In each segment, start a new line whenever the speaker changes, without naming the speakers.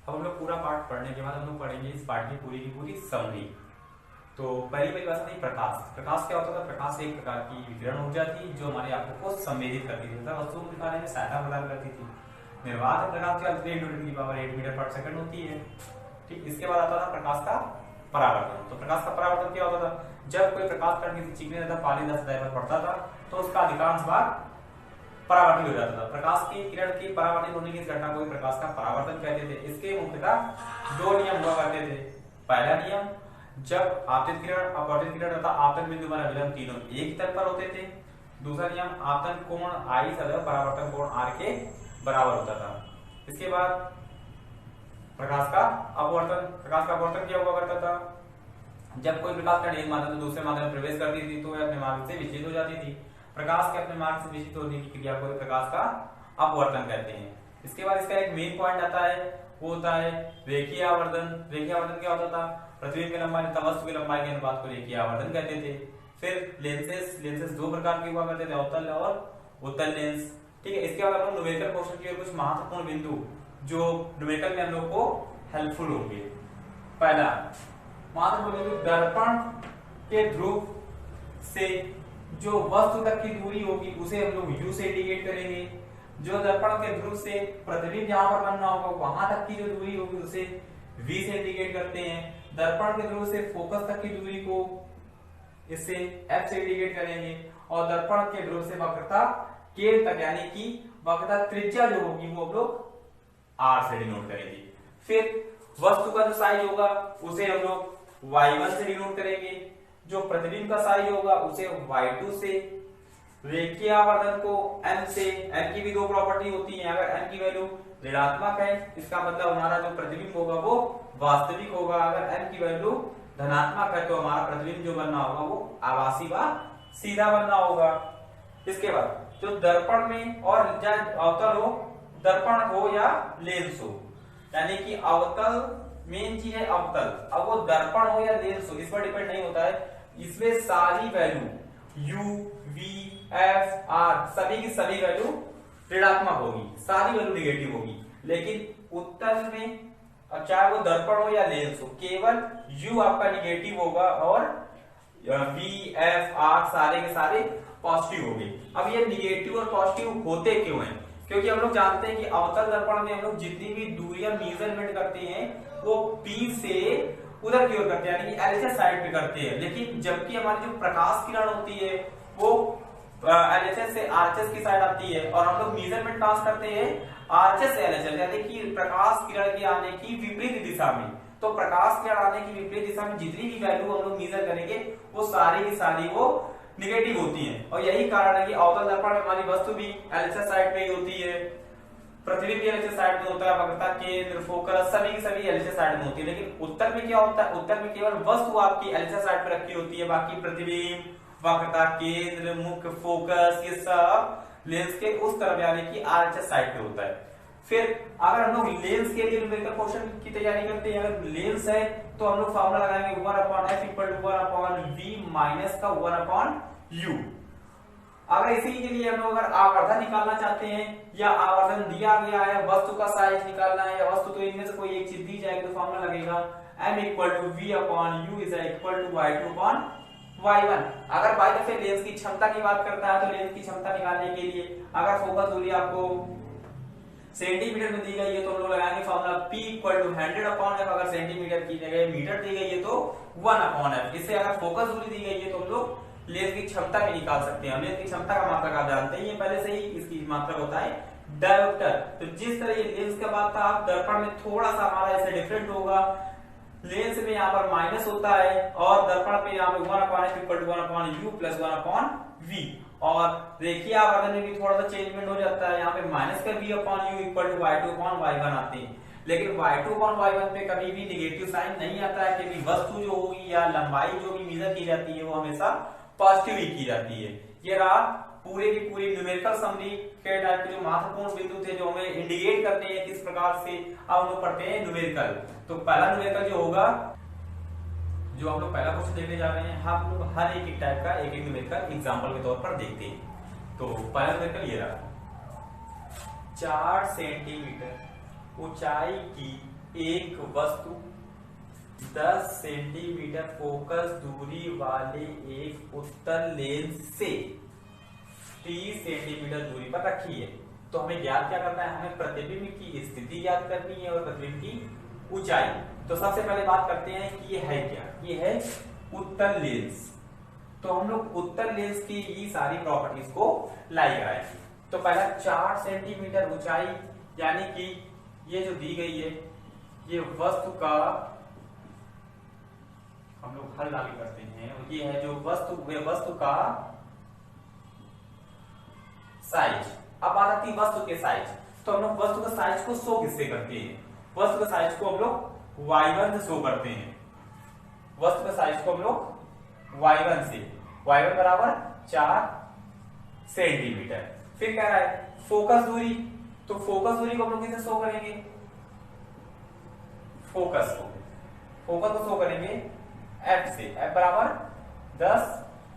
अब हम लोग पूरा पार्ट पढ़ने के बाद हम लोग पढ़ेंगे इस पार्ट की पूरी समरी। तो पहली बात थी प्रकाश। प्रकाश क्या होता था? प्रकाश एक प्रकार की विकिरण ऊर्जा थी जो हमारी आंखों को संवेदित करती थी तथा वस्तुओं को दिखाने में सहायता प्रदान करती थी। निर्वात प्रकाश की अवधि 10⁻⁸ मीटर पर सेकंड होती है। ठीक, इसके बाद आता था प्रकाश का परावर्तन। तो प्रकाश का परावर्तन क्या होता था? जब कोई प्रकाश कण किसी चिकने तथा पालीदार सतह पर पड़ता था तो उसका अधिकांश भाग परावर्तित हो जाता था। प्रकाश की किरण की परावर्तित होने की इस घटना को प्रकाश का परावर्तन कहते थे। इसके मुख्यतः दो नियम हुआ करते थे। पहला नियम, जब आपतित किरण, अपवर्तित किरण तथा आपतन बिंदु बना विलंब तीनों एक ही तल पर होते थे। दूसरा नियम, आपतन कोण आई सदैव परावर्तन कोण आर के बराबर होता था। इसके बाद प्रकाश का अपवर्तन। प्रकाश का अपवर्तन क्या हुआ करता था? जब कोई प्रकाश कण एक माध्यम से दूसरे माध्यम में प्रवेश करती थी तो वह अपने मार्ग से विचलित हो जाती थी। प्रकाश के अपने मार्ग से विचलित होने की क्रिया को प्रकाश का अपवर्तन कहते हैं। इसके बाद इसका एक मेन पॉइंट आता है, वो होता है रेखीय आवर्धन। रेखीय आवर्धन क्या होता था? प्रतिबिंब की लंबाई तथा वस्तु की लंबाई के अनुपात को रेखीय आवर्धन कहते थे। फिर लेंसेस दो प्रकार के हुआ करते थे, अवतल और उत्तल लेंस। ठीक है, इसके बाद हम न्यूमेरिकल क्वेश्चन की कुछ महत्वपूर्ण बिंदु जो न्यूमेरिकल में हम लोग को हेल्पफुल होंगे। पहला महत्वपूर्ण बिंदु, दर्पण के ध्रुव से जो वस्तु तक की दूरी होगी उसे हम लोग U से इंडिकेट करेंगे। जो दर्पण के ध्रुव से प्रतिबिंब जहां पर बनना होगा वहां तक की जो दूरी होगी उसे V से इंडिकेट करते हैं। दर्पण के ध्रुव से फोकस तक की दूरी को इससे F से इंडिकेट करेंगे। और दर्पण के ध्रुव से वक्रता K तक यानी कि वक्रता त्रिज्या जो होगी वो हम लोग R से डिनोट करेंगे। फिर वस्तु का जो साइज होगा उसे हम लोग Y1 से डिनोट करेंगे। जो प्रतिबिंब का साइज होगा उसे Y2 से। रेखीय आवर्धन को M से। M की भी दो प्रॉपर्टी होती है। अगर M की वैल्यू ऋणात्मक है इसका मतलब हमारा जो प्रतिबिंब होगा वो वास्तविक होगा। अगर M की वैल्यू धनात्मक है तो हमारा प्रतिबिंब जो बनना होगा वो आभासी व सीधा बनना होगा। इसके बाद जो दर्पण में और चाहे अवतल हो, दर्पण हो या लेंस हो, यानी कि अवतल मेन चीज है अवतल। अब वो दर्पण हो या लेंस हो इस पर डिपेंड नहीं होता है। इसमें सारी value U, V, F, R सभी की सभी वैल्यू ऋणात्मक होगी, सारी वैल्यू निगेटिव होगी। लेकिन उत्तल में चाहे वो दर्पण हो या लेंस हो केवल U आपका निगेटिव होगा और V, F, R सारे के सारे पॉजिटिव होंगे। अब ये निगेटिव और पॉजिटिव होते क्यों हैं? क्योंकि हम लोग जानते हैं कि अवतल दर्पण में हम लोग जितनी भी दूरियां मेजरमेंट करते हैं वो P से उधर की ओर करते हैं यानी कि LHS साइड पे करते हैं। लेकिन जबकि हमारी जो प्रकाश किरण होती है वो LHS से RHS की साइड आती है और हम लोग मेजरमेंट पास करते हैं RHS से LHS यानी कि प्रकाश किरण के आने की विपरीत दिशा में। तो प्रकाश किरण आने की विपरीत दिशा में जितनी भी वैल्यू हम लोग मेजर करेंगे वो सारी की सारी वो निगेटिव होती है। और यही कारण है कि अवतल दर्पण में हमारी वस्तु भी LHS साइड पे ही होती है, प्रतिबिंब भी LHS साइड में होता है, वक्रता केंद्र फोकस सभी की सभी LHS साइड में होती है। लेकिन उत्तर में क्या होता है? उत्तर में केवल वस्तु आपकी LHS साइड पे रखी होती है, बाकी प्रतिबिंब, वक्रता केंद्र, मुख्य फोकस ये सब लेंस के उस तरफ यानी कि RHS साइड पे होता है। फिर अगर हम लोग लेंस के लिए न्यूमेरिकल क्वेश्चन की तैयारी करते हैं, अगर लेंस है तो हम लोग फार्मूला लगाएंगे 1/f = 1/v माइनस का 1/u। अगर इसी के लिए हम लोग अगर आवर्धन निकालना चाहते हैं या आवर्धन दिया गया है वस्तु का साइज निकालना है या वस्तु तो इनमें से कोई एक चीज दी जाएगी तो फार्मूला लगेगा m = v/u = y2/y1। अगर बाई दफे लेंस की क्षमता की बात करता है तो लेंस की क्षमता निकालने के लिए अगर फोकस दूरी आपको सेंटीमीटर में दी गई है तो हम लोग लगाएंगे फार्मूला p = 100/f। अगर सेंटीमीटर की जगह मीटर दी गई है तो 1/f। इससे अगर फोकस दूरी दी गई है तो हम लोग लेंस की क्षमता भी निकाल सकते हैं। लेंस की क्षमता का मात्रक आप जानते हैं, ये पहले से ही इसकी मात्रक होता है डायोप्टर। तो जिस तरह ये लेंस का बात था दर्पण में थोड़ा सा हमारा ऐसे डिफरेंट होगा। लेंस में यहाँ पर माइनस होता है और दर्पण पे यहाँ पे 1/f = 1/u + 1/v। और रेखीय आवर्धन में भी थोड़ा सा चेंजमेंट हो जाता है, यहाँ पे माइनस का v/u = y2/y1 आते हैं। लेकिन y2/y1 पे कभी भी निगेटिव साइन नहीं आता है क्योंकि वस्तु जो होगी या लंबाई जो भी मेजर की जाती है वो हमेशा पॉजिटिव ही की जाती है। ये रहा पूरे की पूरी न्यूमेरिकल समरी के टाइप के जो महत्वपूर्ण बिंदु थे जो हमें इंडिकेट करते हैं किस प्रकार से। अब हम लोग पढ़ते हैं न्यूमेरिकल। तो पहला न्यूमेरिकल जो होगा जो हम लोग पहला क्वेश्चन देखने जा रहे हैं, हम लोग हर एक टाइप का एक न्यूमेरिकल एग्जांपल के तौर पर देखते हैं। तो पहला न्यूमेरिकल ये रहा, 4 सेंटीमीटर ऊंचाई की एक वस्तु 10 सेंटीमीटर फोकस दूरी वाले एक उत्तल लेंस से 30 सेंटीमीटर दूरी पर रखी है। तो हमें ज्ञात क्या करना है, हमें प्रतिबिंब की स्थिति ज्ञात करनी है और प्रतिबिंब की ऊंचाई। तो सबसे पहले बात करते हैं कि ये है क्या, ये है उत्तल लेंस। तो हम लोग उत्तल लेंस की ये सारी प्रॉपर्टीज को लाई कराएंगे। तो पहला 4 सेंटीमीटर ऊंचाई, यानी कि ये जो दी गई है ये वस्तु का, हम लोग हल लागू करते हैं, ये है जो वस्तु का साइज। अब बात आती है वस्तु के साइज। तो हम लोग वस्तु का साइज को शो किससे करते हैं, वस्तु का साइज को हम लोग y1 से शो करते हैं। वस्तु का साइज को हम लोग y1 से, y1 बराबर 4 सेंटीमीटर। फिर कह रहा है फोकस दूरी, तो फोकस दूरी को हम लोग किसे शो करेंगे, फोकस को शो करेंगे f से, f बराबर 10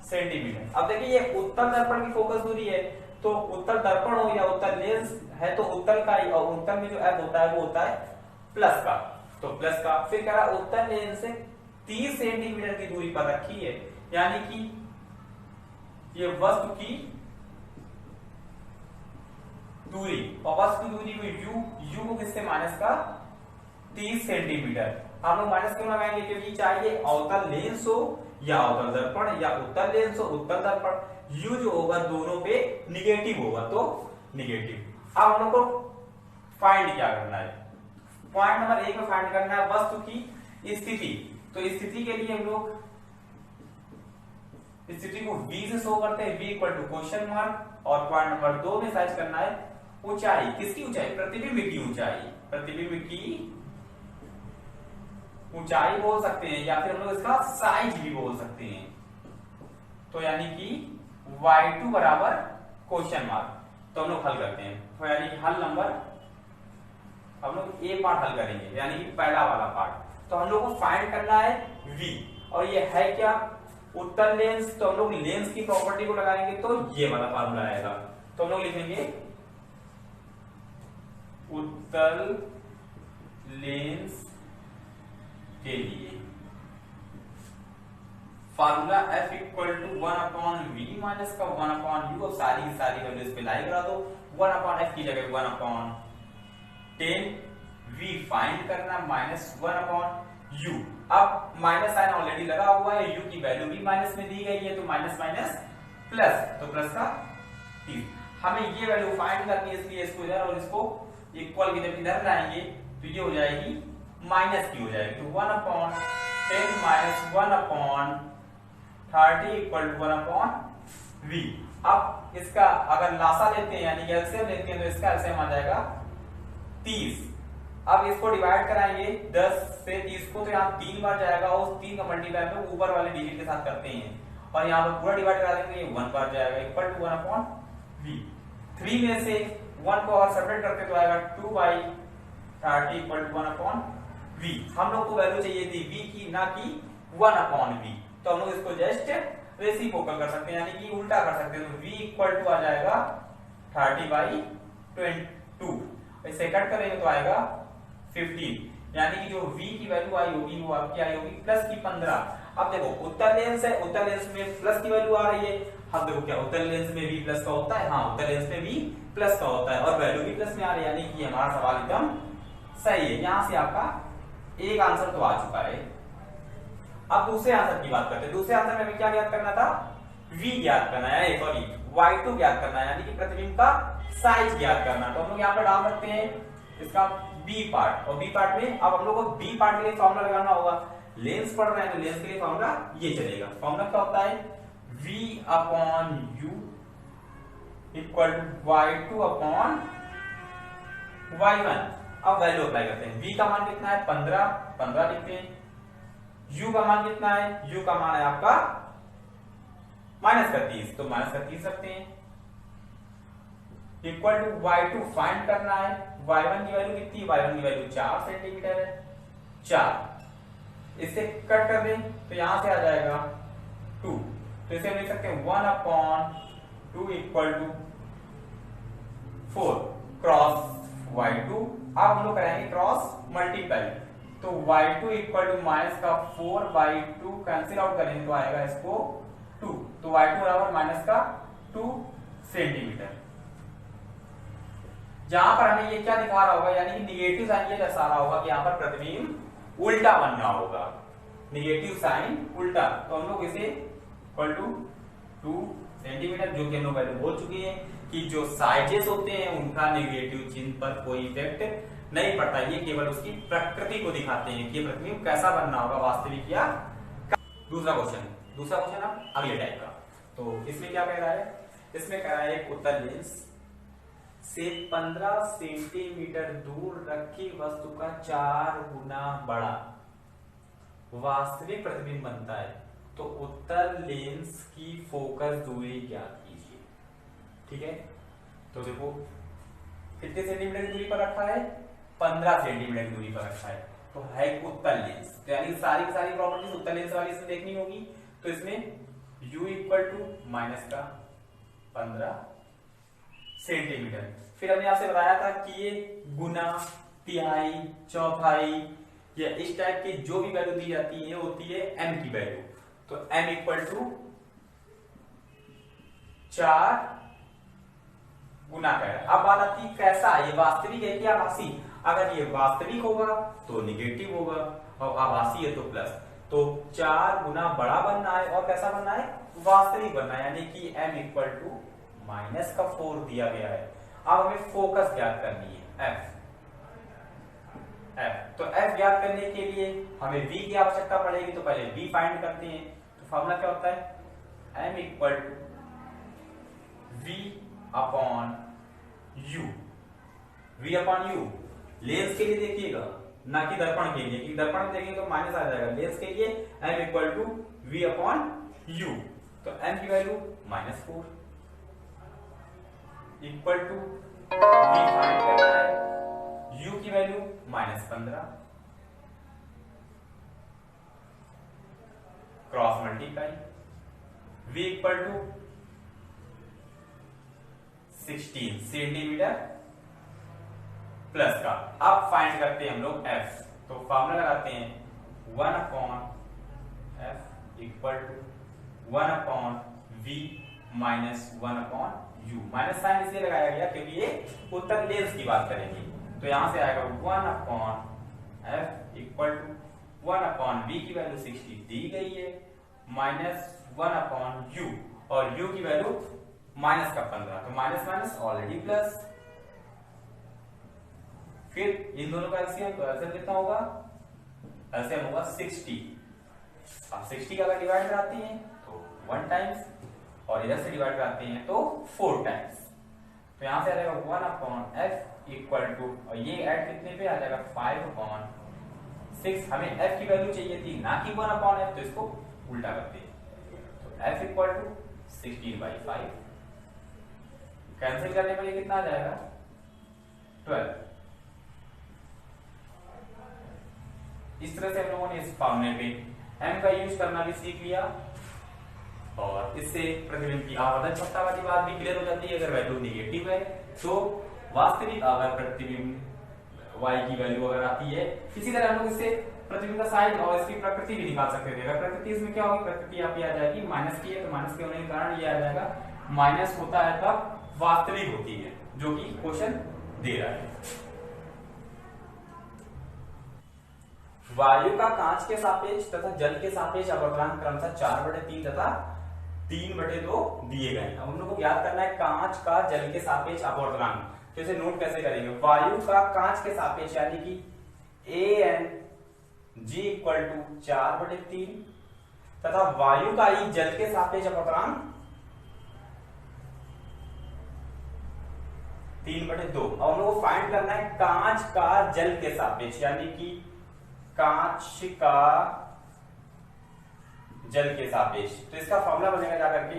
सेंटीमीटर। अब देखिए ये उत्तल दर्पण की फोकस दूरी है, तो उत्तल दर्पण हो या उत्तल लेंस है तो उत्तल का ही, और उत्तल में जो f होता है वो होता है प्लस का, तो प्लस का। फिर कह रहा है उत्तल लेंस से 30 सेंटीमीटर की दूरी पर रखी है, यानी कि ये वस्तु की दूरी, और वस्तु की दूरी को u को किससे माइनस का 30 सेंटीमीटर। हम लोग माइनस क्यों लगाएंगे, क्योंकि चाहे अवतल लेंस हो या अवतल दर्पण या उत्तल लेंस हो उत्तल दर्पण, u जो होगा दोनों पे निगेटिव होगा, तो निगेटिव। अब हम लोग को फाइंड क्या करना है, पॉइंट नंबर 1 में फाइंड करना है वस्तु की स्थिति। तो स्थिति के लिए हम लोग स्थिति को v से शो करते हैं, v equal to question mark, और पॉइंट नंबर 2 में साइज करना है ऊंचाई। किसकी ऊंचाई, प्रतिबिंब की ऊंचाई, प्रतिबिंब की ऊंचाई बोल सकते हैं, या फिर हम लोग इसका साइज भी बोल सकते हैं। तो यानी कि y2 बराबर क्वेश्चन मार्क। तो हम लोग हल करते हैं, तो यानी हल नंबर, हम लोग ए पार्ट हल करेंगे, यानी कि पहला वाला पार्ट। तो हम लोग को फाइंड करना है v, और ये है क्या, उत्तल लेंस। तो हम लोग लेंस की प्रॉपर्टी को लगाएंगे तो ये वाला फार्मूला आएगा। तो हम लोग लिखेंगे उत्तल लेंस के लिए formula f equal to 1/v minus का 1/u। अब सारी वैल्यू इस पे लाई करा दो, 1/f की जगह 1/10, v फाइंड करना माइनस 1/u। अब माइनस साइन ऑलरेडी लगा हुआ है, u की वैल्यू भी माइनस में दी गई है, तो माइनस माइनस प्लस, तो प्लस का 30। हमें ये वैल्यू फाइंड करनी है, इसलिए इसको इधर और इसको इक्वल की जब इधर लाएंगे तो ये हो जाएगी माइनस की हो जाएगी, तो 1/10 माइनस 1/30 इक्वल टू 1/v। अब इसका अगर लासा लेते हैं यानी कि एलसीएम लेते हैं तो इसका एलसीएम आ जाएगा 30। अब इसको डिवाइड कराएंगे 10 से 30 को, तो यहाँ 3 बार जाएगा, और 3 का मल्टीप्लाई में ऊपर वाले डिजिट के साथ करते हैं, और यहाँ पर पूरा डिवाइड करा देंगे, 1 बार जाएगा, इक्वल टू 1/v। 3 में से 1 को और सेपरेट करते तो आएगा 2/30 इक्वल टू 1/v। हम लोग को वैल्यू चाहिए थी v की, ना कि 1/v। तो हम लोग इसको जस्ट रेसिप्रोकल कर सकते हैं, यानी कि उल्टा कर सकते हैं। तो v इक्वल टू आ जाएगा 30/22, इसे कट करेंगे तो आएगा 15, यानी कि जो v की वैल्यू आई होगी वो आपकी आई होगी प्लस की 15। अब देखो उत्तल लेंस है, उत्तल लेंस में प्लस की वैल्यू आ रही है। हम देखो क्या उत्तल लेंस में v प्लस का होता है, हाँ उत्तल लेंस में v प्लस का होता है, और वैल्यू भी प्लस में आ रही है, यानी कि हमारा सवाल एकदम सही है। यहां से आपका एक आंसर तो आ चुका है। अब दूसरे आंसर की बात करते हैं। दूसरे आंसर में हमें क्या ज्ञात करना था, v ज्ञात करना है, सॉरी y2 ज्ञात करना है, यानी कि प्रतिबिंब का साइज ज्ञात करना। तो हम लोग यहाँ पर डाल सकते हैं इसका b पार्ट, और b पार्ट में अब हम लोग को b पार्ट के लिए फॉर्मूला लगाना होगा। लेंस पढ़ रहे हैं तो लेंस के लिए फॉर्मूला ये चलेगा। फॉर्मूला क्या होता है, v/u इक्वल टू y2/y1। अब वैल्यू अप्लाई करते हैं। v का मान कितना है 15 लिखते हैं। u का मान कितना है, u का मान है आपका -30, तो -30 रखते हैं, इक्वल टू y2 फाइंड करना है। y1 की वैल्यू कितनी, y1 की वैल्यू 4 सेंटीमीटर है, 4। इसे कट कर दें तो यहां से आ जाएगा 2, तो इसे हम लिख सकते हैं 1/2 इक्वल टू 4 क्रॉस y2। अब हम लोग करेंगे क्रॉस मल्टीप्लाई, तो y2 इक्वल टू माइनस का 4/2 कैंसिल आउट करेंगे तो आएगा इसको 2, तो y2 बराबर माइनस का 2 सेंटीमीटर। जहां पर हमें ये क्या दिखा रहा होगा, यानी कि निगेटिव साइन ये दर्शा रहा होगा कि यहाँ पर प्रतिबिंब उल्टा बनना होगा, निगेटिव साइन उल्टा, तो हम लोग इसे इक्वल टू 2 सेंटीमीटर, जो कि हम लोग पहले बोल चुके हैं कि जो साइजेस होते हैं उनका नेगेटिव चिन्ह पर कोई इफेक्ट नहीं पड़ता, ये केवल उसकी प्रकृति को दिखाते हैं कि प्रतिबिंब कैसा बनना होगा, वास्तविक या। दूसरा क्वेश्चन अब अगले टाइप का, तो इसमें क्या कह रहा है, इसमें कह रहा है एक उत्तल लेंस से 15 सेंटीमीटर दूर रखी वस्तु का 4 गुना बड़ा वास्तविक प्रतिबिंब बनता है, तो उत्तल लेंस की फोकस दूरी ज्ञात कीजिए। ठीक है, तो देखो कितने सेंटीमीटर की दूरी पर रखा है, 15 सेंटीमीटर की दूरी पर रखा है, तो है उत्तल लेंस, तो यानी सारी की सारी प्रॉपर्टीज उत्तल लेंस वाली इसमें देखनी होगी। तो इसमें u इक्वल टू माइनस का 15 सेंटीमीटर, फिर हमने आपसे बताया था कि ये गुना, तिहाई, चौथाई या इस टाइप की जो भी वैल्यू दी जाती है होती है m की वैल्यू, तो m इक्वल टू 4 गुना कर। अब बात आती है कैसा, ये वास्तविक है कि आभासी, अगर ये वास्तविक होगा तो निगेटिव होगा और आभासी है तो प्लस, तो 4 गुना बड़ा बनना है और कैसा बनना है, वास्तविक बनना है, यानी कि m इक्वल टू माइनस का 4 दिया गया है। अब हमें फोकस ज्ञात करनी है f, तो f ज्ञात करने के लिए हमें v की आवश्यकता पड़ेगी, तो पहले v फाइंड करते हैं, तो फॉर्मूला क्या होता है, m equal to v upon u, v upon u lens के लिए देखिएगा ना कि दर्पण के लिए, कि दर्पण में देखेंगे तो माइनस आ जाएगा, लेंस के लिए m equal to v upon u, तो m की value -4 equal to v find करना है, u की value -15, cross multiply, v equal to 16 centimetre plus का। अब फाइंड करते हैं हम लोग f, तो फॉर्मूला लगाते हैं 1 upon f equal to 1 upon v minus 1 upon u, minus sign इसलिए लगाया गया क्योंकि ये उत्तल लेंस की बात करेंगे, तो यहां से आएगा 1 upon f equal to 1 upon v की वैल्यू 60 दी गई है, माइनस 1 अपॉन u, और u की वैल्यू माइनस का 15, तो माइनस माइनस ऑलरेडी प्लस, फिर इन दोनों का एलसीएम, तो एलसीएम कितना होगा, एलसीएम होगा 60। अब 60 का अगर डिवाइड कराते हैं तो 1 टाइम्स, और इधर से डिवाइड कराते हैं तो 4 टाइम्स, तो यहां से आ जाएगा 1 अपॉन f इक्वल टू, और ये ऐड कितने पे आ जाएगा 5 अपॉन 6, हमें f की वैल्यू चाहिए थी ना कि 1 अपॉन f, तो इसको उल्टा करते हैं, तो f इक्वल टू 16/5, कैंसिल करने पर ये कितना आ जाएगा 12। इस तरह से हम लोगों ने इस फॉर्मूले पे m का यूज करना भी सीख लिया, और इससे प्रतिबिंब की आवर्धन क्षमता वाली बात भी क्लियर हो जाती है। अगर वैल्यू निगेटिव है तो वास्तविक अगर प्रतिबिंब y की वैल्यू अगर आती है, इसी तरह हम लोग इससे प्रतिबिंब का साइज और इसकी प्रकृति भी निकाल सकते थे। अगर प्रकृति इसमें क्या होगी, प्रकृति आपकी आ जाएगी माइनस की है, तो माइनस के होने के कारण ये आ जाएगा माइनस होता है तब वास्तविक होती है, जो कि क्वेश्चन दे रहा है। वायु का कांच के सापेक्ष तथा जल के सापेक्ष अपवर्तनांक क्रमशः 4/3 तथा 3/2 दिए गए। अब हम लोग को याद करना है कांच का जल के सापेक्ष अपवर्तनांक, तो इसे नोट कैसे करेंगे, वायु का कांच के सापेक्ष यानी कि AN G इक्वल टू 4/3 तथा वायु का ही जल के सापेक्ष अपवर्तनांक 3/2। अब हम लोग को फाइंड करना है कांच का जल के सापेक्ष, यानी कि कांच का जल के सापेक्ष, तो इसका फॉर्मूला बनेगा जाकर के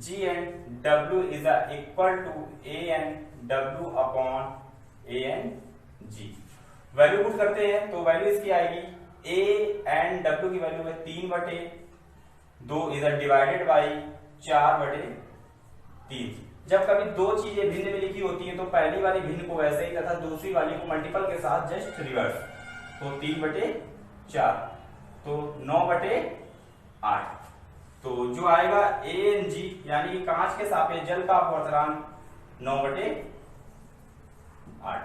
GNW is equal to ANW upon ANG। Value put करते हैं तो वैल्यू इसकी आएगी ANW की वैल्यू है 3/2 इज डिवाइडेड बाई 4/3, जब कभी दो चीजें भिन्न में लिखी होती हैं तो पहली वाली भिन्न को वैसे ही तथा दूसरी वाली को मल्टीपल के साथ जस्ट रिवर्स। तो 3/4 तो 9/8। तो जो आएगा ANG यानी कांच के सापेक्ष जल का अपवर्तनांक 9/8।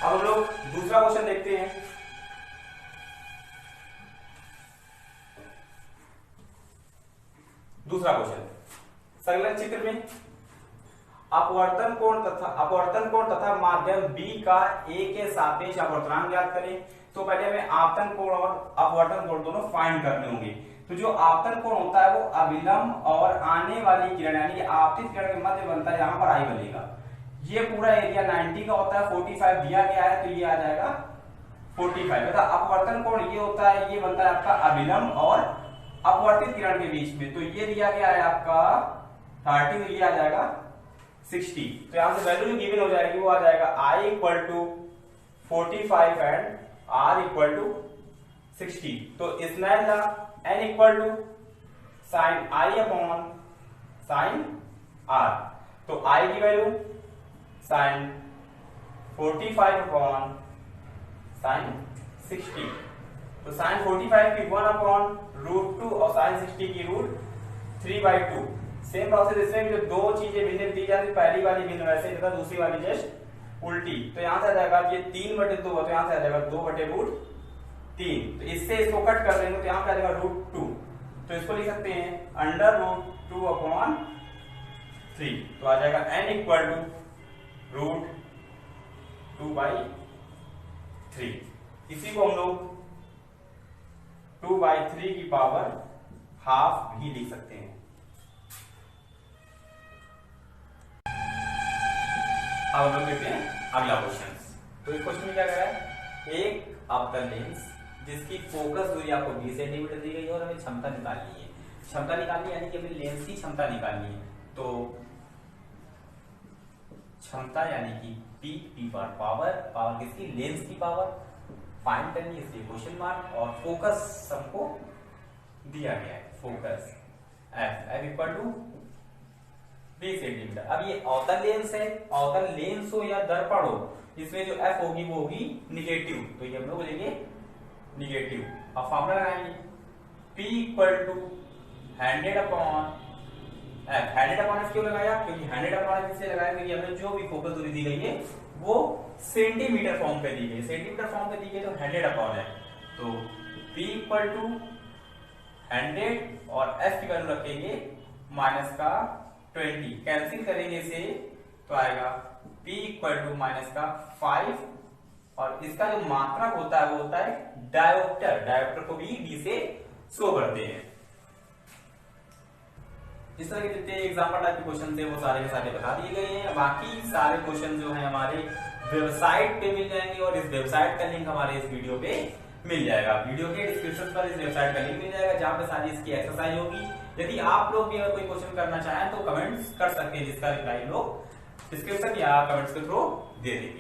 अब हम लोग दूसरा क्वेश्चन देखते हैं। दूसरा क्वेश्चन संलग्न चित्र में अपवर्तन कोण तथा माध्यम B का A के सापेक्ष अपवर्तनांक ज्ञात करें। तो पहले हमें आपतन कोण और अपवर्तन कोण दोनों फाइंड करने होंगे। तो जो आपतन कोण होता है वो अभिलंब और आने वाली किरण यानी आपतित किरण के मध्य बनता है, यहाँ पर I बनेगा। ये पूरा एरिया 90 का होता है, 45 दिया गया है तो ये आ जाएगा 45 तथा अपवर्तन कोण ये होता है, ये बनता है आपका अभिलंब और अपवर्तित किरण के बीच में। तो ये दिया गया है आपका 30 तो ये आ जाएगा 60। तो यहां से वैल्यू जो गिवन हो जाएगी वो आ जाएगा I = 45 एंड R = 60। तो Snell law N = sin I upon sin R। तो I की वैल्यू sin 45 अपॉन sin 60। तो sin 45 की 1/√2 और sin 60 की √3/2। सेम प्रोसेस इसमें भी जो दो चीजें भिन्न दी जाती, पहली वाली भिन्न वैसे तथा दूसरी वाली जस्ट उल्टी। तो यहां से आ जाएगा ये 3/2 तो यहां से आ जाएगा 2/√3। तो इससे इसको कट कर देंगे तो यहां पे आ जाएगा √2। तो इसको लिख सकते हैं √2/3। तो आ जाएगा N = √2/3। इसी को हम लोग 2/3 की पावर ½ भी लिख सकते हैं। अब हम लोग देखते हैं अगला क्वेश्चन। तो इस क्वेश्चन में क्या कह रहा है, एक अवतल लेंस जिसकी फोकस दूरी आपको 20 सेंटीमीटर दी गई है और हमें क्षमता निकालनी है। क्षमता निकालनी यानी कि हमें लेंस की क्षमता निकालनी है। तो क्षमता यानी कि P पावर किसकी, लेंस की पावर फाइंड करनी है, इसलिए क्वेश्चन मार्क। और फोकस हमको दिया गया है, फोकस F = 20 सेंटीमीटर। अब ये अवतल लेंस है, अवतल लेंस हो या दर्पण हो, इसमें जो F होगी वो होगी निगेटिव। तो ये हम लोग बोलेंगे निगेटिव। अब फॉर्मूला लगाएंगे P = 100/F। 100/F क्यों लगाया, क्योंकि 100/F इससे लगाया क्योंकि हमें जो भी फोकस दूरी दी गई है वो सेंटीमीटर फॉर्म पे दी गई, सेंटीमीटर फॉर्म पे दी गई तो 100/F। तो P = 100 और F की वैल्यू रखेंगे -20। कैंसिल करेंगे इसे तो आएगा P = -5 और इसका जो मात्रक होता है वो होता है डायोप्टर। डायोप्टर को भी D से शो करते हैं। इस तरह के जितने एग्जाम्पल टाइप के क्वेश्चन थे वो सारे के सारे बता दिए गए हैं। बाकी सारे क्वेश्चन जो है हमारे वेबसाइट पे मिल जाएंगे और इस वेबसाइट का लिंक हमारे इस वीडियो पे मिल जाएगा। वीडियो के डिस्क्रिप्शन पर इस वेबसाइट का लिंक मिल जाएगा जहां पे सारी इसकी एक्सरसाइज होगी। यदि आप लोग भी अगर कोई क्वेश्चन करना चाहें तो कमेंट्स कर सकते हैं, जिसका रिप्लाई लोग डिस्क्रिप्शन या कमेंट्स के थ्रू दे देंगे।